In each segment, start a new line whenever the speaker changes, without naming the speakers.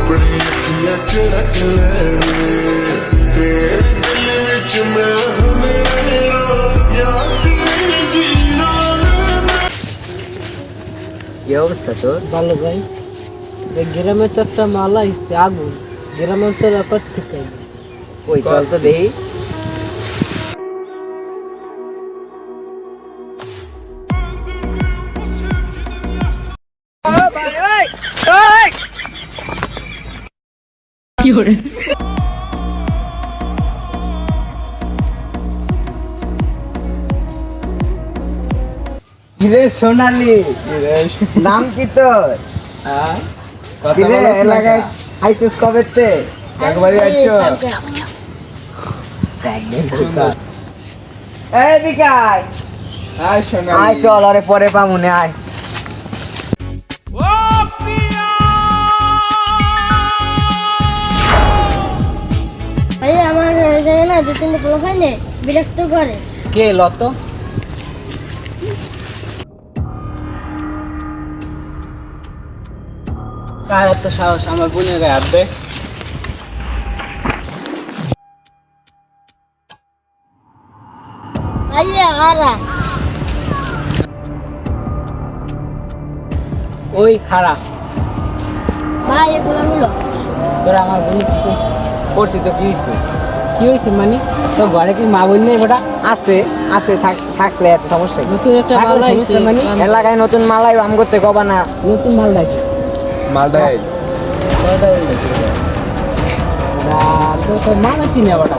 अपनी अखियां च रख ले तेरे दिल विच मैं हुण रहना याद तेरी जीना
কি অবস্থা তোর?
ভালো ভাই, এই গ্রামে তো একটা মালা এসছে আগুন, গ্রাম অঞ্চলে থেকে
ওই চল তো দেখি। কিরে সোনালি, নাম কি তোর? কিরে এলাকায় আইসিস কবেতে? একবারই আইছো? এই বিকাই, আয় সোনালি, আয় চল, আরে পরে পামুনে আয়।
ভাই আমার জায়গা না 2-3 পোলা পাইলে বিরক্ত করে।
কে লত? কার এত সাহস আমার বোনের গায়ে হাত দেয়?
ভাইয়া আরা
ওই খারাপ
ভাই এগুলো হলো
তোরা আমার বোন কি কইছিস?
করছি তো কি হয়েছে?
কি হয়েছে মানে? তো ঘরে কি মা বোন নেই বেটা?
আছে আছে, থাকলে এত সমস্যা কি?
নতুন একটা
থাকলে
মালা
সমস্যা
আইছে
মানে এলাকায় নতুন মালাই আম করতে কবা না।
নতুন মাল ডাকি
মালদাই
তো মানুষই না বেটা।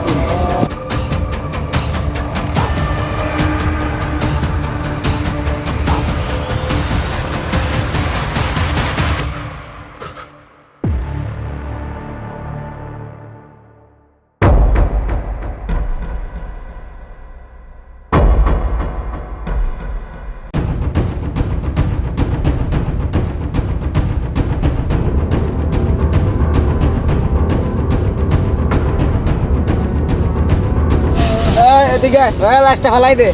এদিকে লাশটা ফেলাই দে।